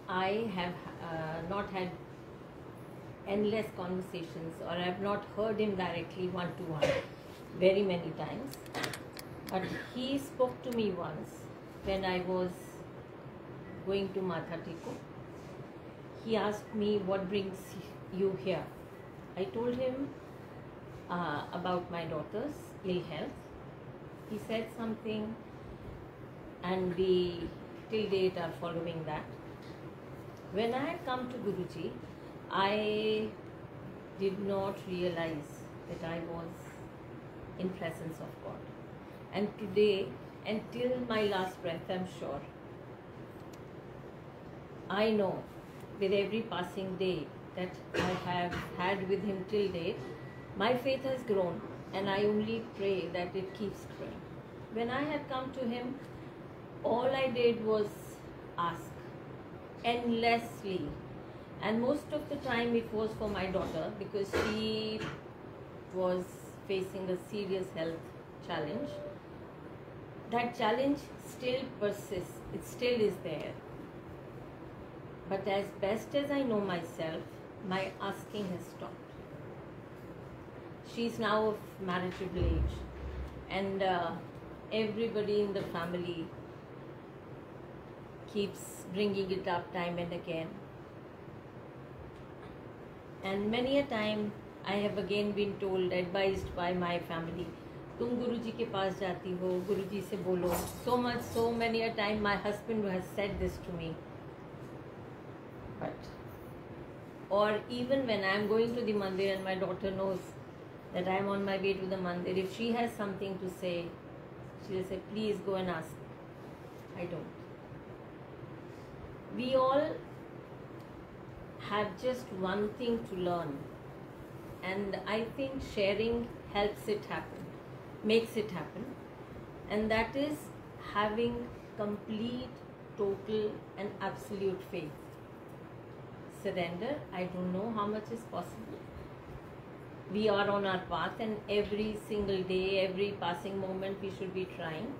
I have not had endless conversations, or I have not heard him directly one to one very many times. But he spoke to me once when I was going to Matha Teko. He asked me, what brings you here? I told him about my daughter's ill health. He said something, and we till date are following that. When I had come to Guruji, I did not realize that I was in presence of God. And today, until my last breath, I'm sure, I know with every passing day that I have had with him till date, my faith has grown, and I only pray that it keeps growing. When I had come to him, all I did was ask endlessly, and most of the time it was for my daughter, because she was facing a serious health challenge. That challenge still persists, it still is there. But as best as I know myself, my asking has stopped. She's now of marriageable age, and everybody in the family keeps bringing it up time and again. And many a time I have again been told, advised by my family, तुम गुरुजी के पास जाती हो, गुरुजी से बोलो. So many a time my husband has said this to me. But, or even when I am going to the mandir and my daughter knows that I am on my way to the mandir, if she has something to say, she will say, please go and ask. I don't. We all have just one thing to learn, and I think sharing helps it happen, makes it happen, and that is having complete, total and absolute faith. Surrender, I don't know how much is possible. We are on our path, and every single day, every passing moment we should be trying.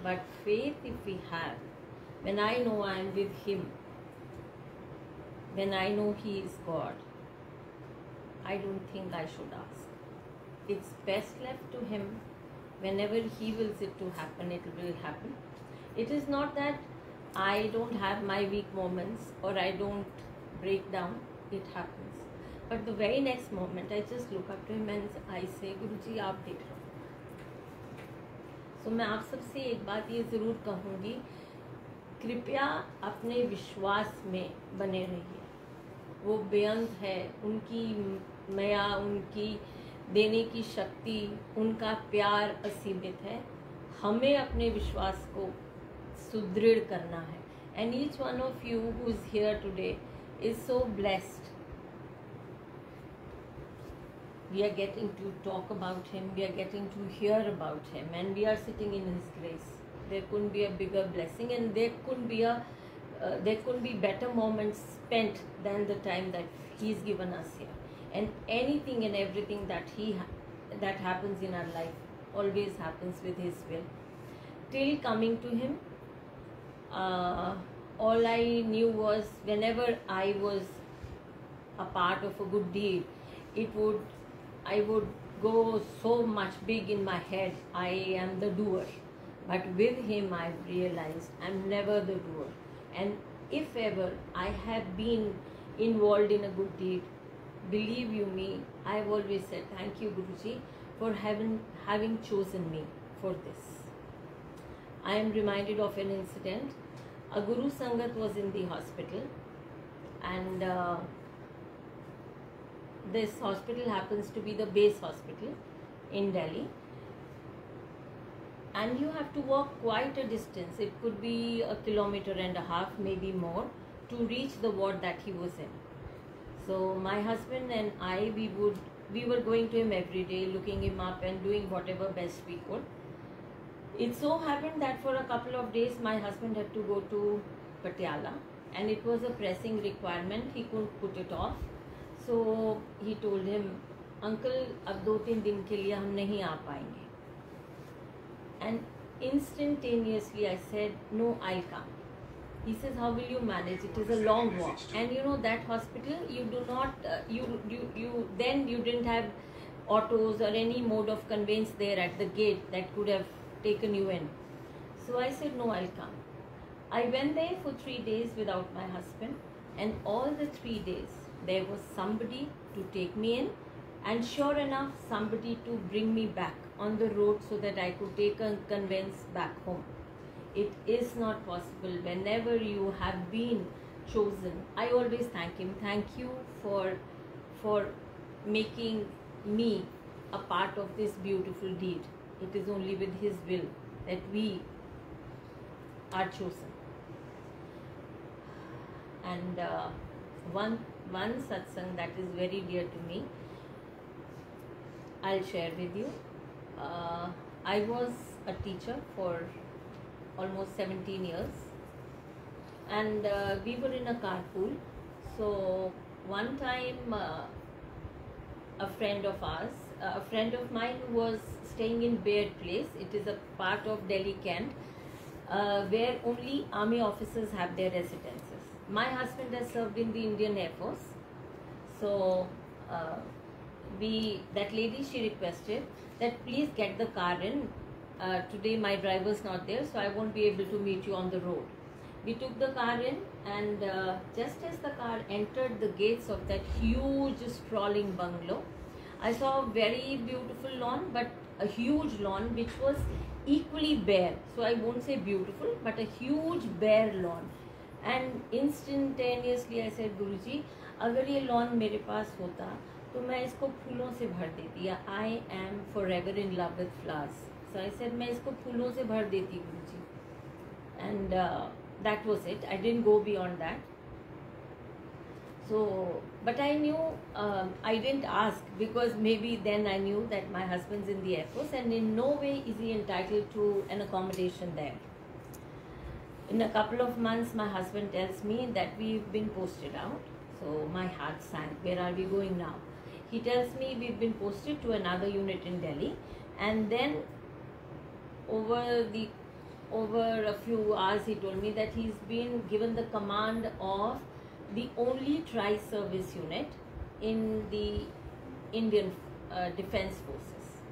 But faith, if we have, when I know I am with Him, when I know He is God, I don't think I should ask. It's best left to Him. Whenever He wills it to happen, it will happen. It is not that I don't have my weak moments or I don't break down. It happens. But the very next moment, I just look up to Him and I say, Guruji, आप देख रहे हो. So मैं आप सबसे एक बात ये ज़रूर कहूँगी, कृपया अपने विश्वास में बने रहिए. वो बेअंत है, उनकी माया, उनकी देने की शक्ति, उनका प्यार असीमित है. हमें अपने विश्वास को सुदृढ़ करना है. And each one of you who is here today is so blessed. We are getting to talk about Him, we are getting to hear about Him, and we are sitting in His grace. There couldn't be a bigger blessing, and there couldn't be better moments spent than the time that He's given us here. And anything and everything that happens in our life always happens with His will. Till coming to Him, all I knew was whenever I was a part of a good deed, I would go so much big in my head, I am the doer. But with Him I've realized I'm never the doer. And if ever I have been involved in a good deed, believe you me, I've always said thank you Guruji for having chosen me for this. I am reminded of an incident. A Guru Sangat was in the hospital, and this hospital happens to be the base hospital in Delhi, and you have to walk quite a distance. It could be 1.5 kilometers, maybe more, to reach the ward that he was in. So my husband and I, we were going to him every day, looking him up and doing whatever best we could. It so happened that for a couple of days my husband had to go to Patiala, and it was a pressing requirement. He couldn't put it off. So he told him, Uncle, अब 2-3 दिन के लिए हम नहीं आ पाएंगे. And instantaneously I said, no, I'll come. He says, how will you manage? It is a long walk. And you know, that hospital, you do not, then you didn't have autos or any mode of conveyance there at the gate that could have taken you in. So I said, no, I'll come. I went there for 3 days without my husband, and all the 3 days there was somebody to take me in, and sure enough, somebody to bring me back on the road so that I could take a conveyance back home. It is not possible. Whenever you have been chosen, I always thank him. Thank you for making me a part of this beautiful deed. It is only with his will that we are chosen. And one satsang that is very dear to me, I'll share with you. I was a teacher for almost 17 years, and we were in a carpool. So one time a friend of mine who was staying in Baird Place, it is a part of Delhi Kent, where only army officers have their residences. My husband has served in the Indian Air Force, so that lady, she requested that please get the car in. Today my driver's not there, so I won't be able to meet you on the road. We took the car in, and just as the car entered the gates of that huge sprawling bungalow, I saw a very beautiful lawn, but a huge lawn which was equally bare. So I won't say beautiful, but a huge bare lawn. And instantaneously I said, Guruji, अगर ये lawn मेरे पास होता तो मैं इसको फूलों से भर देती. I am forever in love with flowers. So I said, मैं इसको फूलों से भर देती गुरुजी. And that was it. I didn't go beyond that. So, but I knew, I didn't ask, because maybe then I knew that my husband's in the Air Force, and in no way is he entitled to an accommodation there. In a couple of months, my husband tells me that we've been posted out. So my heart sank. Where are we going now? He tells me we've been posted to another unit in Delhi, and then over a few hours he told me that he's been given the command of the only tri-service unit in the Indian Defence Forces.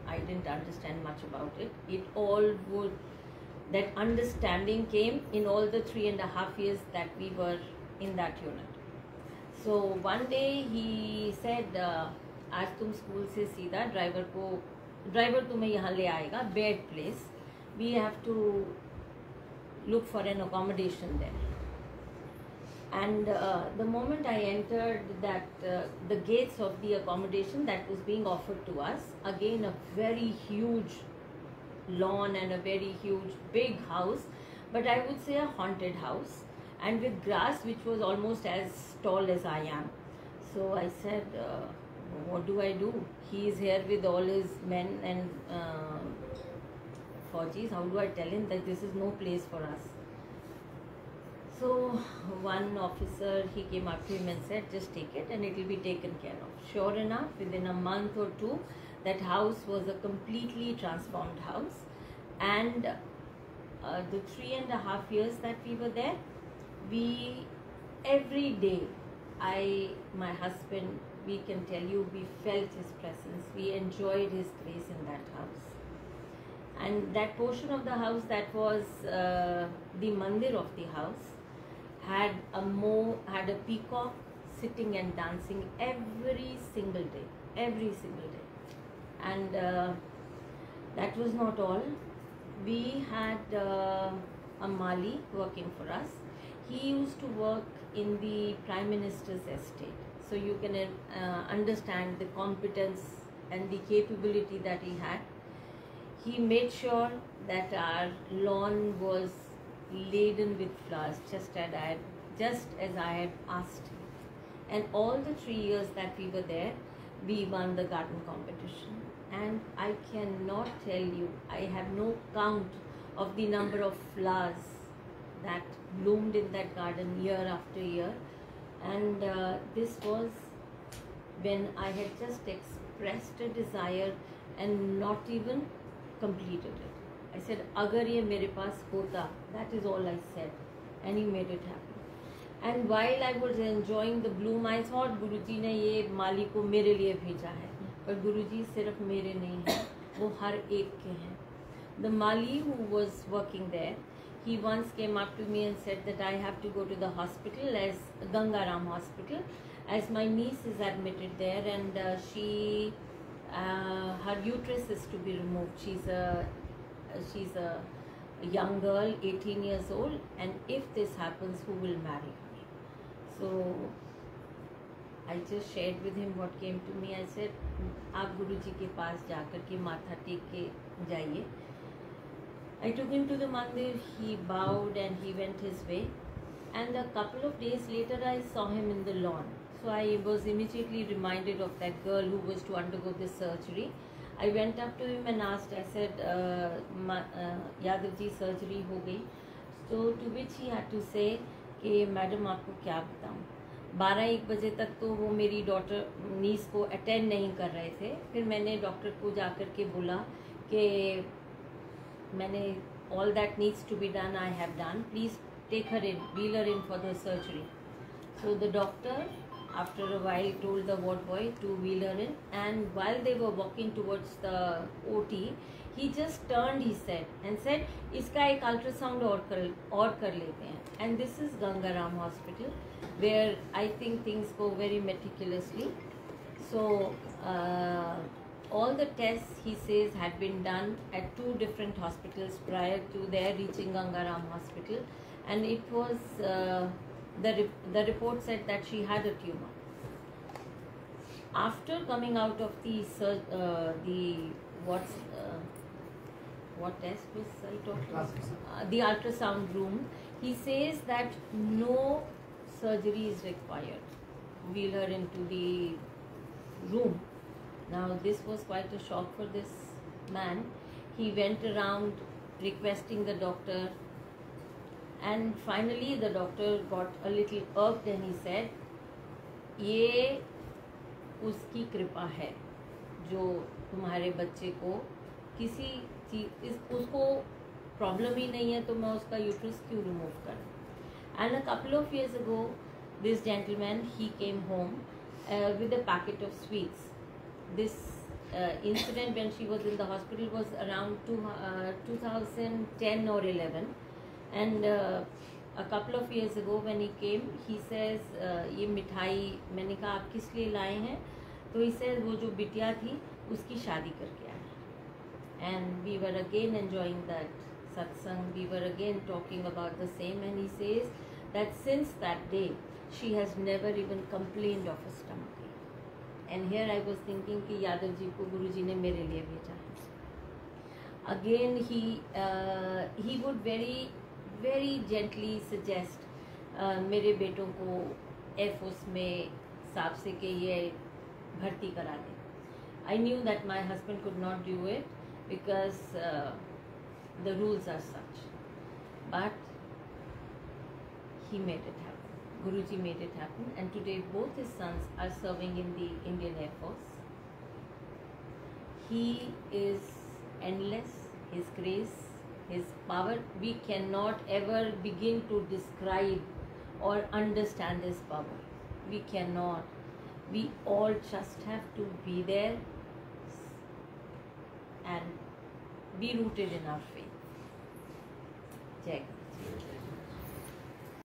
I didn't understand much about it. That understanding came in all the 3.5 years that we were in that unit. So one day he said, आज तुम school से सीधा driver तुम्हें यहाँ ले आएगा, Baird Place. We have to look for an accommodation there. And the moment I entered the gates of the accommodation that was being offered to us, again a very huge lawn and a very huge big house, but I would say a haunted house, and with grass which was almost as tall as I am. So I said, what do I do? He is here with all his men and Fauji's. How do I tell him that this is no place for us? So one officer, he came up to him and said, just take it and it will be taken care of. Sure enough, within a month or two, that house was a completely transformed house. And the 3.5 years that we were there, every day, my husband, we can tell you, we felt his presence. We enjoyed his grace in that house. And that portion of the house that was the mandir of the house had a peacock sitting and dancing every single day. And that was not all. We had a Mali working for us. He used to work in the Prime Minister's estate. So you can understand the competence and the capability that he had. He made sure that our lawn was laden with flowers, just as I had asked him. And all the 3 years that we were there, we won the garden competition. And I cannot tell you, I have no count of the number of flowers that bloomed in that garden year after year. And this was when I had just expressed a desire and not even completed it. I said, agar ye mere paas hota, that is all I said. and he made it happen. And while I was enjoying the bloom, I thought गुरुजी ने ये माली को मेरे लिए भेजा है, पर गुरुजी सिर्फ मेरे नहीं हैं, वो हर एक के हैं. The Mali who was working there, he once came up to me and said that I have to go to the hospital, as Gangaram hospital, as my niece is admitted there, and her uterus is to be removed. She's a young girl, 18 years old, and if this happens, who will marry her? So I just shared with him what came to me. I said, आप गुरुजी के पास जाकर के माथा take के जाइए. I took him to the mandir, he bowed and he went his way. And a couple of days later, I saw him in the lawn. So I was immediately reminded of that girl who was to undergo this surgery. I went up to him and asked, I said, Yadav ji, surgery हो गई. So to which he had to say कि madam आपको क्या बताऊँ, 12-1 बजे तक तो वो मेरी डॉटर नीस को अटेंड नहीं कर रहे थे. फिर मैंने डॉक्टर को जाकर के बोला कि मैंने all that needs to be done I have done, please take her in, wheel her in for the surgery. So the doctor after a while told the ward boy to wheel her in, and while they were walking towards the OT, he just turned his head and said, इसका एक ultrasound और कर लेते हैं. And this is Gangaram hospital, where I think things go very meticulously. So all the tests, he says, had been done at 2 different hospitals prior to their reaching Gangaram hospital, and it was the report said that she had a tumor. After coming out of what test was I talking about? The ultrasound room, he says that no surgery is required. Wheel her into the room. Now this was quite a shock for this man. He went around requesting the doctor, and finally the doctor got a little irked and he said, ये उसकी कृपा है जो तुम्हारे बच्चे को किसी चीज उसको प्रॉब्लम ही नहीं है, तो मैं उसका यूट्रस क्यों रिमूव करूं. And a couple of years ago, this gentleman, he came home with a packet of sweets. This incident when she was in the hospital was around 2010 or 11, and a couple of years ago when he came, he says, ये मिठाई, मैंने कहा आप किस लिए लाए हैं, तो he says वो जो बिटिया थी उसकी शादी करके आए. And we were again enjoying that satsang, we were again talking about the same, and he says that since that day she has never even complained of a stomach. And here I was thinking कि यादव जी को गुरुजी ने मेरे लिए भेजा है. Again he would very very gently suggest मेरे बेटों को एयर फोर्स में साहब से कि ये भर्ती करा दें. I knew that my husband could not do it because the rules are such, but he made it happen. Guruji made it happen, and today both his sons are serving in the Indian Air Force. He is endless, his grace, his power. We cannot ever begin to describe or understand his power. We cannot. We all just have to be there and be rooted in our faith. Jai Guru.